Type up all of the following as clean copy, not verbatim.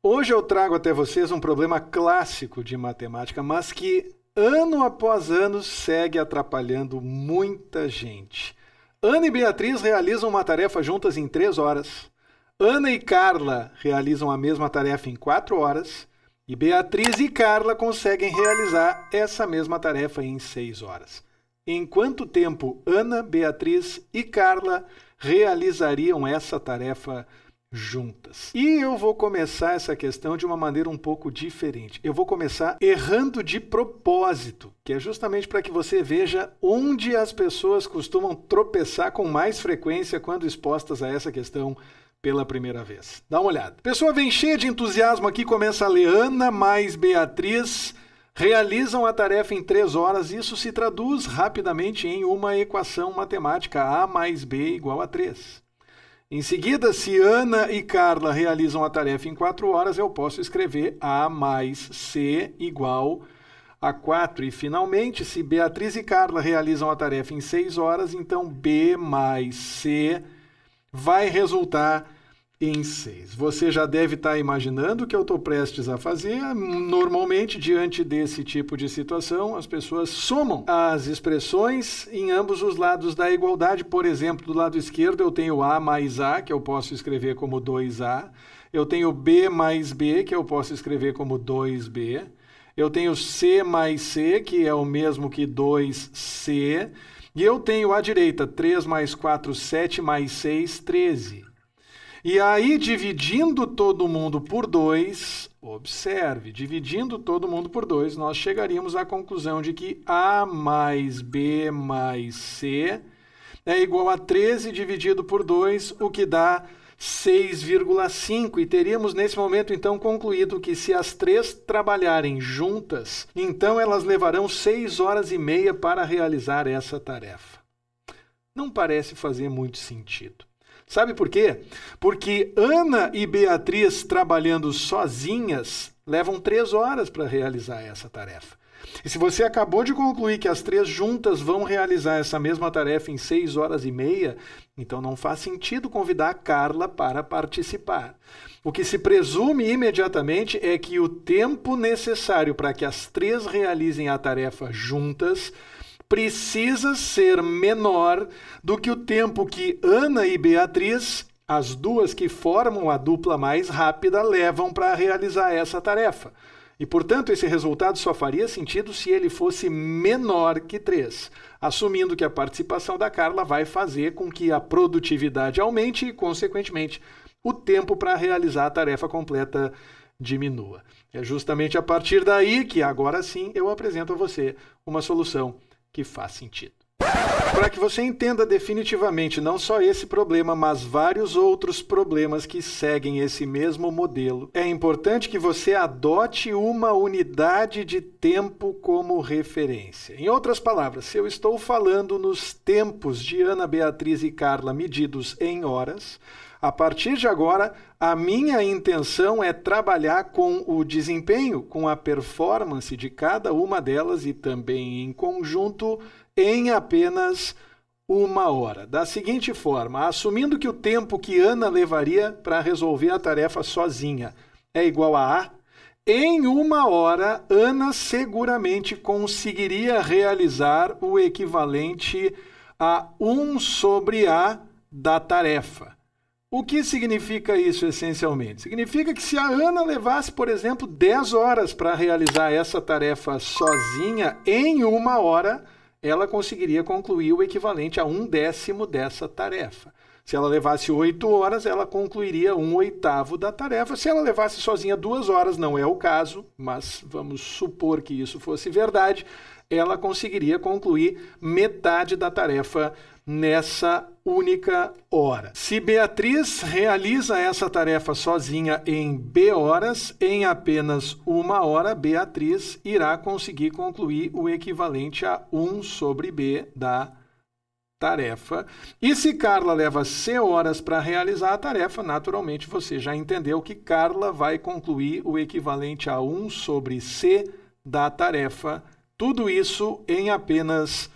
Hoje eu trago até vocês um problema clássico de matemática, mas que ano após ano segue atrapalhando muita gente. Ana e Beatriz realizam uma tarefa juntas em 3 horas. Ana e Carla realizam a mesma tarefa em 4 horas. E Beatriz e Carla conseguem realizar essa mesma tarefa em 6 horas. Em quanto tempo Ana, Beatriz e Carla realizariam essa tarefa juntas? E eu vou começar essa questão de uma maneira um pouco diferente. Eu vou começar errando de propósito, que é justamente para que você veja onde as pessoas costumam tropeçar com mais frequência quando expostas a essa questão pela primeira vez. Dá uma olhada. A pessoa vem cheia de entusiasmo aqui, começa a ler Ana mais Beatriz realizam a tarefa em 3 horas. Isso se traduz rapidamente em uma equação matemática, A mais B igual a 3. Em seguida, se Ana e Carla realizam a tarefa em 4 horas, eu posso escrever A mais C igual a 4. E, finalmente, se Beatriz e Carla realizam a tarefa em 6 horas, então B mais C vai resultar em 6. Você já deve estar imaginando o que eu estou prestes a fazer. Normalmente, diante desse tipo de situação, as pessoas somam as expressões em ambos os lados da igualdade. Por exemplo, do lado esquerdo eu tenho A mais A, que eu posso escrever como 2A. Eu tenho B mais B, que eu posso escrever como 2B. Eu tenho C mais C, que é o mesmo que 2C. E eu tenho à direita 3 mais 4, 7 mais 6, 13. E aí, dividindo todo mundo por 2, observe, dividindo todo mundo por 2, nós chegaríamos à conclusão de que A mais B mais C é igual a 13 dividido por 2, o que dá 6,5. E teríamos nesse momento, então, concluído que se as 3 trabalharem juntas, então elas levarão 6 horas e meia para realizar essa tarefa. Não parece fazer muito sentido. Sabe por quê? Porque Ana e Beatriz trabalhando sozinhas levam 3 horas para realizar essa tarefa. E se você acabou de concluir que as 3 juntas vão realizar essa mesma tarefa em 6 horas e meia, então não faz sentido convidar a Carla para participar. O que se presume imediatamente é que o tempo necessário para que as 3 realizem a tarefa juntas precisa ser menor do que o tempo que Ana e Beatriz, as duas que formam a dupla mais rápida, levam para realizar essa tarefa. E, portanto, esse resultado só faria sentido se ele fosse menor que 3, assumindo que a participação da Carla vai fazer com que a produtividade aumente e, consequentemente, o tempo para realizar a tarefa completa diminua. É justamente a partir daí que, agora sim, eu apresento a você uma solução que faz sentido. Para que você entenda definitivamente não só esse problema, mas vários outros problemas que seguem esse mesmo modelo, é importante que você adote uma unidade de tempo como referência. Em outras palavras, se eu estou falando nos tempos de Ana, Beatriz e Carla medidos em horas, a partir de agora, a minha intenção é trabalhar com o desempenho, com a performance de cada uma delas e também em conjunto em apenas 1 hora. Da seguinte forma, assumindo que o tempo que Ana levaria para resolver a tarefa sozinha é igual a A, em 1 hora, Ana seguramente conseguiria realizar o equivalente a 1 sobre A da tarefa. O que significa isso essencialmente? Significa que se a Ana levasse, por exemplo, 10 horas para realizar essa tarefa sozinha, em 1 hora, ela conseguiria concluir o equivalente a 1/10 dessa tarefa. Se ela levasse 8 horas, ela concluiria 1/8 da tarefa. Se ela levasse sozinha 2 horas, não é o caso, mas vamos supor que isso fosse verdade, ela conseguiria concluir metade da tarefa nessa única hora. Se Beatriz realiza essa tarefa sozinha em B horas, em apenas 1 hora, Beatriz irá conseguir concluir o equivalente a 1 sobre B da tarefa. E se Carla leva C horas para realizar a tarefa, naturalmente você já entendeu que Carla vai concluir o equivalente a 1 sobre C da tarefa. Tudo isso em apenas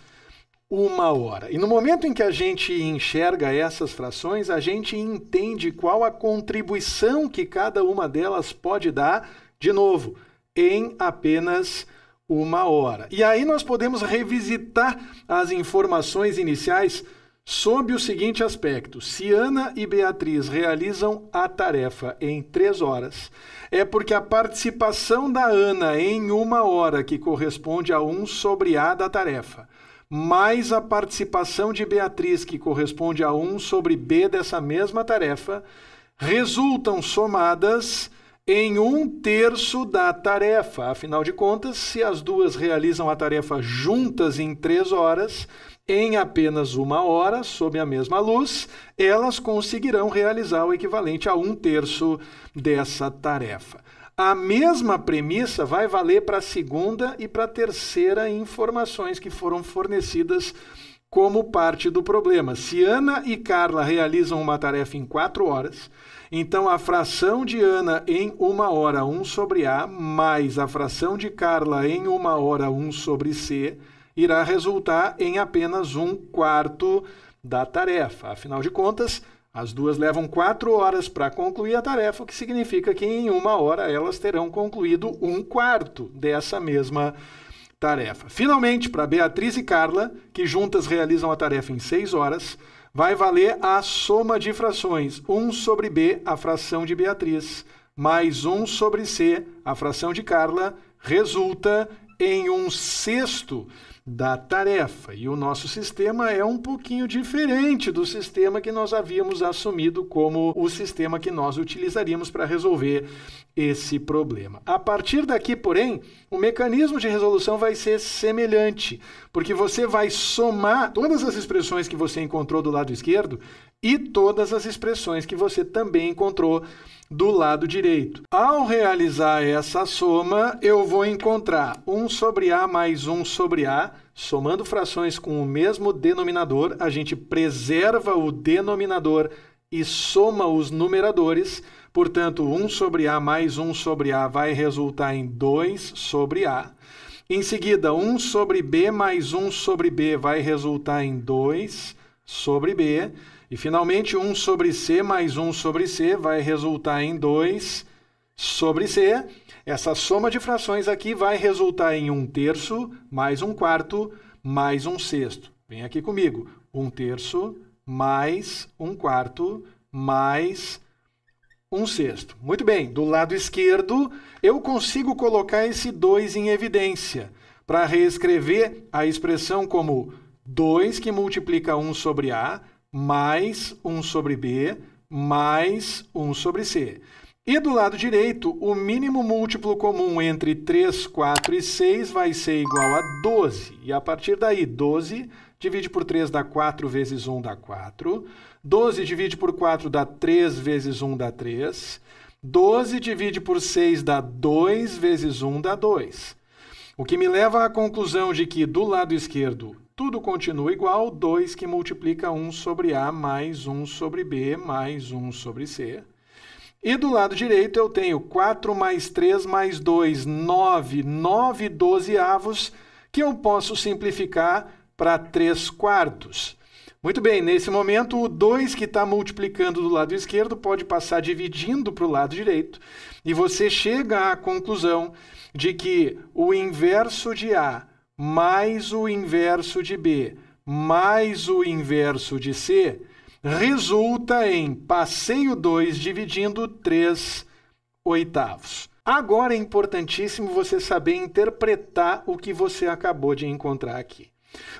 1 hora. E no momento em que a gente enxerga essas frações, a gente entende qual a contribuição que cada uma delas pode dar, de novo, em apenas 1 hora. E aí nós podemos revisitar as informações iniciais sob o seguinte aspecto: se Ana e Beatriz realizam a tarefa em 3 horas, é porque a participação da Ana em 1 hora, que corresponde a 1 sobre A da tarefa, mais a participação de Beatriz, que corresponde a 1 sobre B dessa mesma tarefa, resultam somadas em 1/3 da tarefa. Afinal de contas, se as duas realizam a tarefa juntas em 3 horas, em apenas 1 hora, sob a mesma luz, elas conseguirão realizar o equivalente a 1/3 dessa tarefa. A mesma premissa vai valer para a segunda e para a terceira informações que foram fornecidas como parte do problema. Se Ana e Carla realizam uma tarefa em 4 horas, então a fração de Ana em 1 hora, 1 sobre A, mais a fração de Carla em 1 hora, 1 sobre C, irá resultar em apenas 1/4 da tarefa. Afinal de contas, as duas levam 4 horas para concluir a tarefa, o que significa que em 1 hora elas terão concluído 1/4 dessa mesma tarefa. Finalmente, para Beatriz e Carla, que juntas realizam a tarefa em 6 horas, vai valer a soma de frações. 1 sobre B, a fração de Beatriz, mais 1 sobre C, a fração de Carla, resulta em 1/6 da tarefa. E o nosso sistema é um pouquinho diferente do sistema que nós havíamos assumido como o sistema que nós utilizaríamos para resolver esse problema. A partir daqui, porém, o mecanismo de resolução vai ser semelhante, porque você vai somar todas as expressões que você encontrou do lado esquerdo e todas as expressões que você também encontrou do lado direito. Ao realizar essa soma, eu vou encontrar 1 sobre A mais 1 sobre A, somando frações com o mesmo denominador, a gente preserva o denominador e soma os numeradores, portanto, 1 sobre A mais 1 sobre A vai resultar em 2 sobre A. Em seguida, 1 sobre B mais 1 sobre B vai resultar em 2 sobre B. E, finalmente, 1 sobre C mais 1 sobre C vai resultar em 2 sobre C. Essa soma de frações aqui vai resultar em 1/3 mais 1/4 mais 1/6. Vem aqui comigo. 1/3 mais 1/4 mais 1/6. Muito bem, do lado esquerdo, eu consigo colocar esse 2 em evidência para reescrever a expressão como 2 que multiplica 1 sobre A, mais 1 sobre B, mais 1 sobre C. E do lado direito, o mínimo múltiplo comum entre 3, 4 e 6 vai ser igual a 12. E a partir daí, 12 divide por 3 dá 4 vezes 1 dá 4. 12 divide por 4 dá 3 vezes 1 dá 3. 12 divide por 6 dá 2 vezes 1 dá 2. O que me leva à conclusão de que do lado esquerdo tudo continua igual, 2 que multiplica 1 sobre A mais 1 sobre B mais 1 sobre C. E do lado direito eu tenho 4 mais 3 mais 2, 9, 9 dozeavos, que eu posso simplificar para 3/4. Muito bem, nesse momento o 2 que está multiplicando do lado esquerdo pode passar dividindo para o lado direito, e você chega à conclusão de que o inverso de A mais o inverso de B, mais o inverso de C, resulta em passei o 2 dividindo 3/8. Agora é importantíssimo você saber interpretar o que você acabou de encontrar aqui.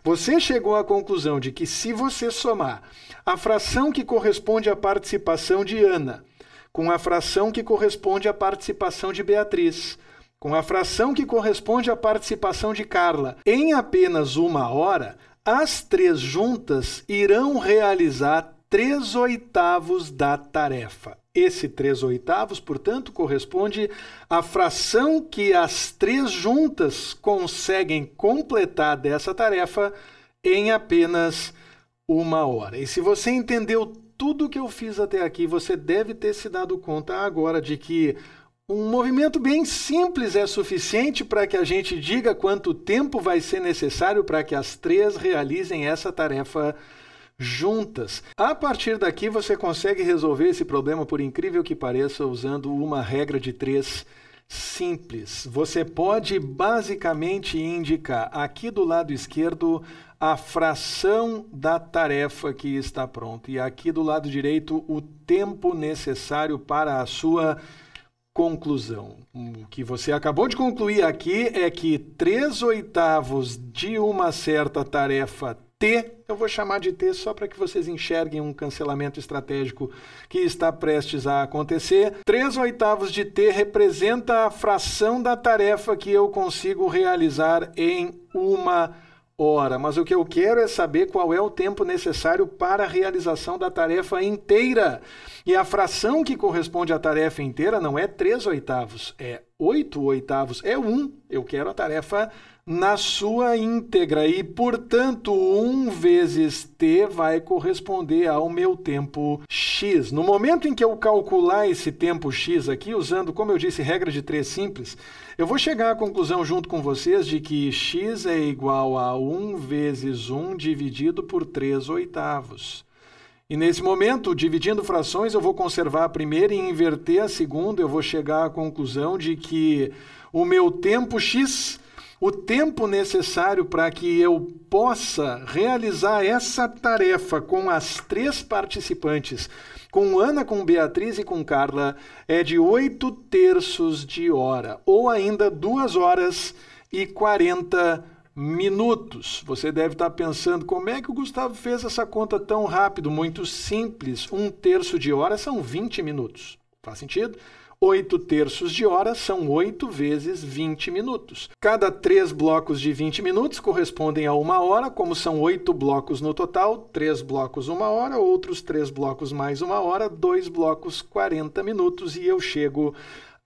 Você chegou à conclusão de que se você somar a fração que corresponde à participação de Ana com a fração que corresponde à participação de Beatriz, com a fração que corresponde à participação de Carla, em apenas 1 hora, as 3 juntas irão realizar 3/8 da tarefa. Esse 3/8, portanto, corresponde à fração que as 3 juntas conseguem completar dessa tarefa em apenas 1 hora. E se você entendeu tudo o que eu fiz até aqui, você deve ter se dado conta agora de que Um movimento bem simples é suficiente para que a gente diga quanto tempo vai ser necessário para que as três realizem essa tarefa juntas. A partir daqui você consegue resolver esse problema, por incrível que pareça, usando uma regra de 3 simples. Você pode basicamente indicar aqui do lado esquerdo a fração da tarefa que está pronta e aqui do lado direito o tempo necessário para a sua conclusão. O que você acabou de concluir aqui é que 3/8 de uma certa tarefa T, eu vou chamar de T só para que vocês enxerguem um cancelamento estratégico que está prestes a acontecer. 3/8 de T representa a fração da tarefa que eu consigo realizar em 1 hora. Mas o que eu quero é saber qual é o tempo necessário para a realização da tarefa inteira. E a fração que corresponde à tarefa inteira não é 3/8, é 8/8, é 1. Eu quero a tarefa na sua íntegra e, portanto, 1 vezes t vai corresponder ao meu tempo x. No momento em que eu calcular esse tempo x aqui, usando, como eu disse, regra de 3 simples, eu vou chegar à conclusão junto com vocês de que x é igual a 1 vezes 1 dividido por 3/8. E nesse momento, dividindo frações, eu vou conservar a primeira e inverter a segunda. Eu vou chegar à conclusão de que o meu tempo x, o tempo necessário para que eu possa realizar essa tarefa com as 3 participantes, com Ana, com Beatriz e com Carla, é de 8/3 de hora, ou ainda 2 horas e 40 minutos. Você deve estar pensando, como é que o Gustavo fez essa conta tão rápido? Muito simples, 1/3 de hora são 20 minutos. Faz sentido? 8/3 de hora são 8 vezes 20 minutos. Cada 3 blocos de 20 minutos correspondem a 1 hora, como são 8 blocos no total, 3 blocos 1 hora, outros 3 blocos mais 1 hora, 2 blocos 40 minutos e eu chego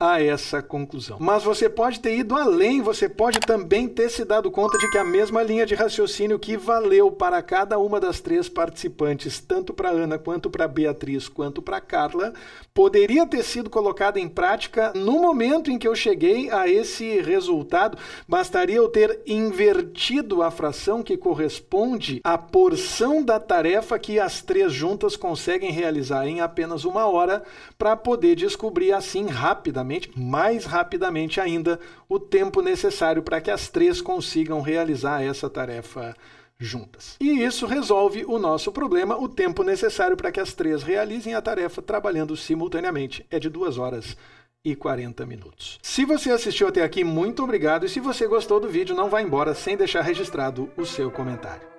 a essa conclusão. Mas você pode ter ido além, você pode também ter se dado conta de que a mesma linha de raciocínio que valeu para cada uma das 3 participantes, tanto para Ana, quanto para Beatriz, quanto para Carla, poderia ter sido colocada em prática no momento em que eu cheguei a esse resultado. Bastaria eu ter invertido a fração que corresponde à porção da tarefa que as 3 juntas conseguem realizar em apenas 1 hora, para poder descobrir assim rapidamente, mais rapidamente ainda, o tempo necessário para que as 3 consigam realizar essa tarefa juntas. E isso resolve o nosso problema. O tempo necessário para que as 3 realizem a tarefa trabalhando simultaneamente é de 2 horas e 40 minutos. Se você assistiu até aqui, muito obrigado. E se você gostou do vídeo, não vá embora sem deixar registrado o seu comentário.